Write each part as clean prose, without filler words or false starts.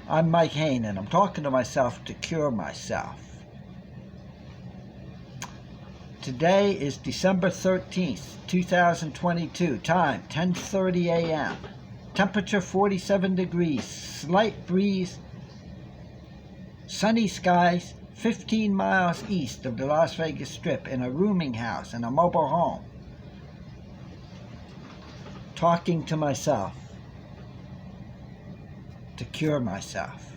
I'm Mike Hayne, and I'm talking to myself to cure myself. Today is December 13th, 2022. Time 10:30 a.m. Temperature 47 degrees. Slight breeze. Sunny skies 15 miles east of the Las Vegas Strip in a rooming house in a mobile home. Talking to myself to cure myself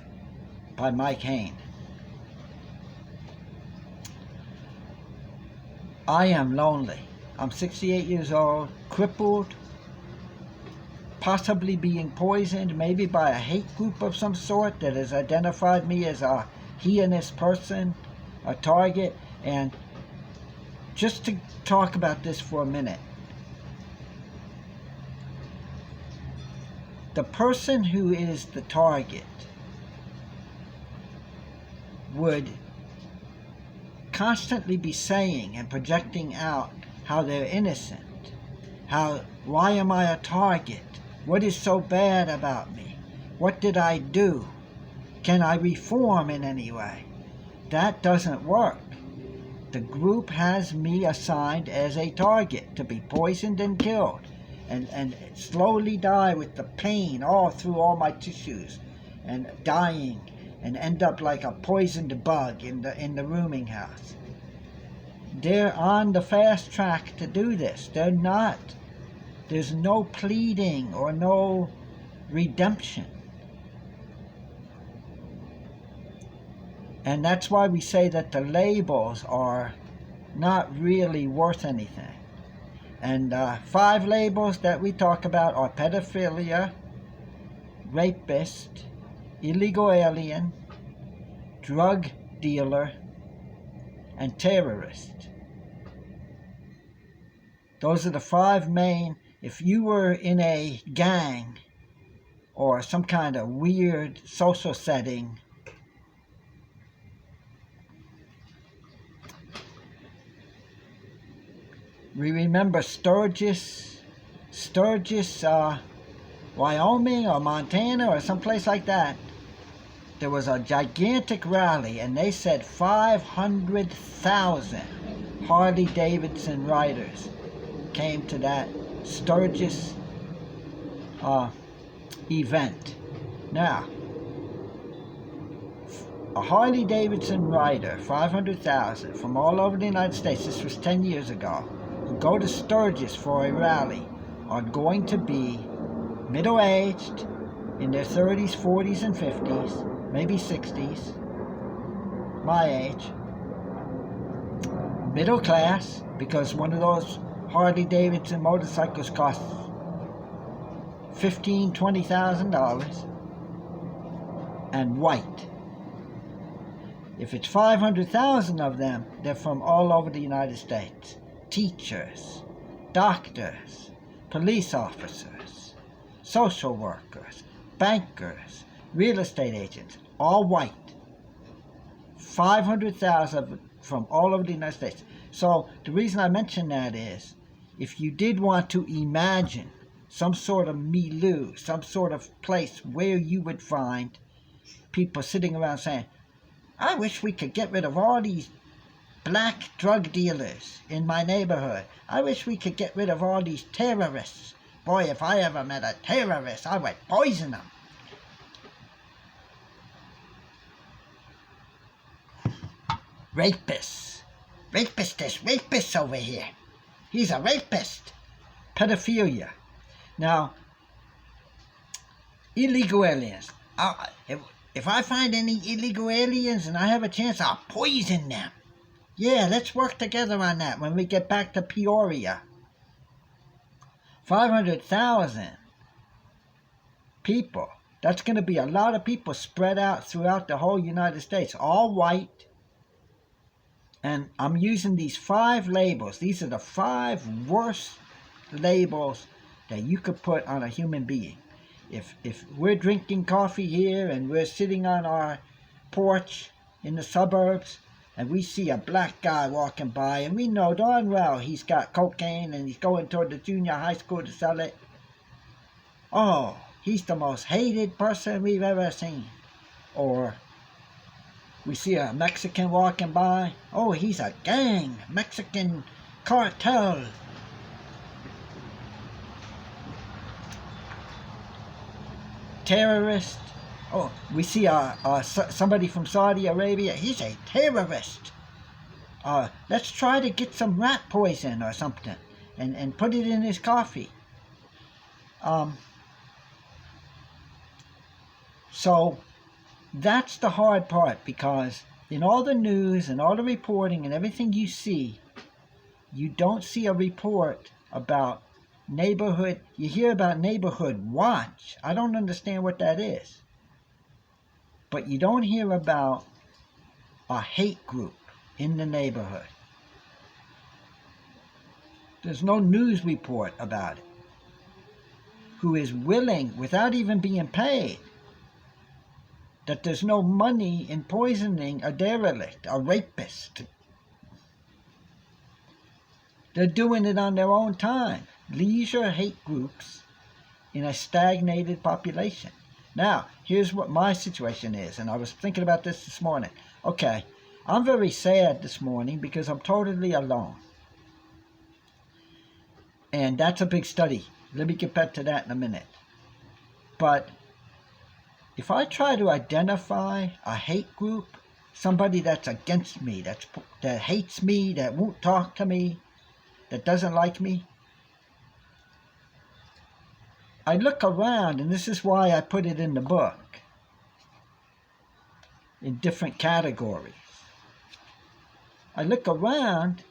by Mike Hayne. I am lonely. I'm 68 years old, crippled, possibly being poisoned, maybe by a hate group of some sort that has identified me as a heinous person, a target. And just to talk about this for a minute, the person who is the target would constantly be saying and projecting out how they're innocent. Why am I a target? What is so bad about me? What did I do? Can I reform in any way? That doesn't work. The group has me assigned as a target to be poisoned and killed and slowly die with the pain all through all my tissues and dying and end up like a poisoned bug in the rooming house. They're on the fast track to do this. They're not. There's no pleading or no redemption. And that's why we say that the labels are not really worth anything. And 5 labels that we talk about are pedophilia, rapist, illegal alien, drug dealer, and terrorist. Those are the 5 main. If you were in a gang or some kind of weird social setting, we remember Sturgis, Wyoming or Montana or someplace like that. There was a gigantic rally, and they said 500,000 Harley-Davidson riders came to that Sturgis event. Now, a Harley-Davidson rider, 500,000 from all over the United States, this was 10 years ago, who go to Sturgis for a rally are going to be middle-aged, in their 30s, 40s, and 50s, maybe 60s, my age, middle class, because one of those Harley-Davidson motorcycles costs $15,000, $20,000, and white. If it's 500,000 of them, they're from all over the United States. Teachers, doctors, police officers, social workers, bankers, real estate agents, all white. 500,000 from all over the United States. So the reason I mention that is, if you did want to imagine some sort of milieu, some sort of place where you would find people sitting around saying, I wish we could get rid of all these black drug dealers in my neighborhood. I wish we could get rid of all these terrorists. Boy, if I ever met a terrorist, I would poison them. Rapists. There's rapists over here. He's a rapist. Pedophilia. Now, illegal aliens. If I find any illegal aliens and I have a chance, I'll poison them. Yeah, let's work together on that when we get back to Peoria. 500,000 people. That's going to be a lot of people spread out throughout the whole United States, all white. And I'm using these 5 labels. These are the 5 worst labels that you could put on a human being. If we're drinking coffee here and we're sitting on our porch in the suburbs and we see a black guy walking by and we know darn well he's got cocaine and he's going toward the junior high school to sell it. Oh, he's the most hated person we've ever seen. Or we see a Mexican walking by. Oh, he's a gang, Mexican cartel. Terrorist. Oh, we see somebody from Saudi Arabia. He's a terrorist. Let's try to get some rat poison or something and put it in his coffee. So that's the hard part, because in all the news and all the reporting and everything you see, you don't see a report about neighborhood. You hear about neighborhood watch. I don't understand what that is. But you don't hear about a hate group in the neighborhood. There's no news report about it. Who is willing, without even being paid, that there's no money in poisoning a derelict, a rapist. They're doing it on their own time. Leisure hate groups in a stagnated population. Now, here's what my situation is, and I was thinking about this morning. Okay, I'm very sad this morning because I'm totally alone. And that's a big study. Let me get back to that in a minute. But if I try to identify a hate group, somebody that's against me, that hates me, that won't talk to me, that doesn't like me, I look around, and this is why I put it in the book, in different categories. I look around,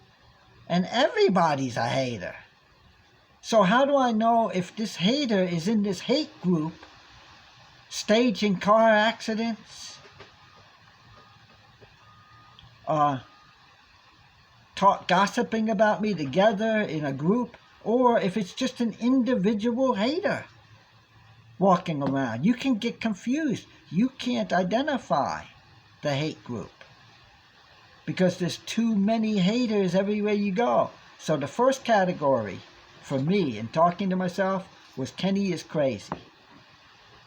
and everybody's a hater. So how do I know if this hater is in this hate group, staging car accidents, gossiping about me together in a group, or if it's just an individual hater walking around? You can get confused. You can't identify the hate group because there's too many haters everywhere you go. So the first category for me in talking to myself was Kenny is crazy.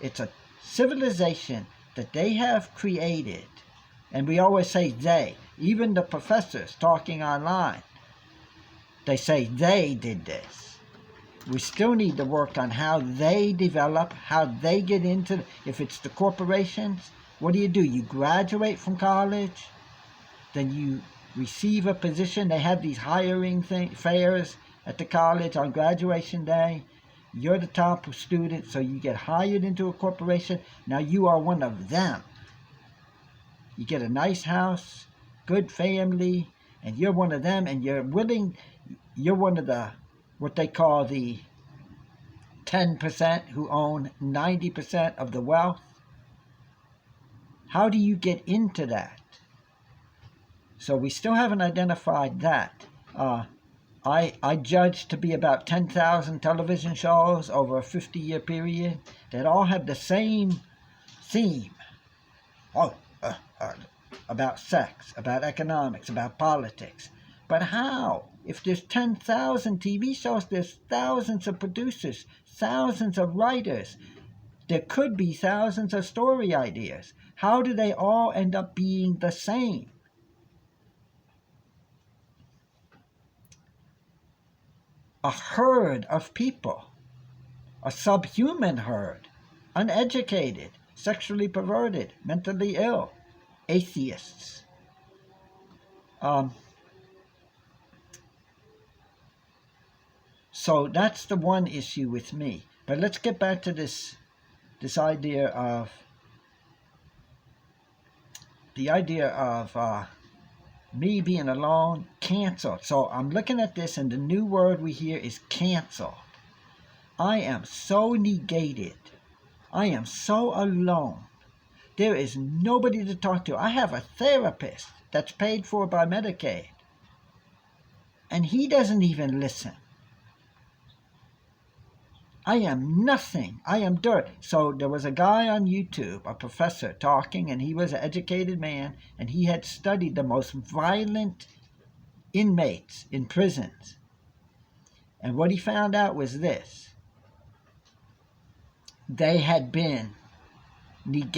It's a civilization that they have created, and we always say they, even the professors talking online, they say they did this. We still need to work on how they develop, how they get into, if it's the corporations, what do? You graduate from college, then you receive a position. They have these hiring fairs at the college on graduation day. You're the top student, so you get hired into a corporation. Now you are one of them. You get a nice house, good family, and you're one of them, and you're one of the, what they call the 10% who own 90% of the wealth. How do you get into that? So we still haven't identified that. I judge to be about 10,000 television shows over a 50-year period that all have the same theme. About sex, about economics, about politics. But how? If there's 10,000 TV shows, there's thousands of producers, thousands of writers. There could be thousands of story ideas. How do they all end up being the same? A herd of people, a subhuman herd, uneducated, sexually perverted, mentally ill, atheists. So that's the one issue with me. But let's get back to this idea of me being alone, canceled. So I'm looking at this, and the new word we hear is canceled. I am so negated. I am so alone. There is nobody to talk to. I have a therapist that's paid for by Medicaid, and he doesn't even listen. I am nothing. I am dirt. So there was a guy on YouTube, a professor, talking, and he was an educated man, and he had studied the most violent inmates in prisons. And what he found out was this: they had been negated.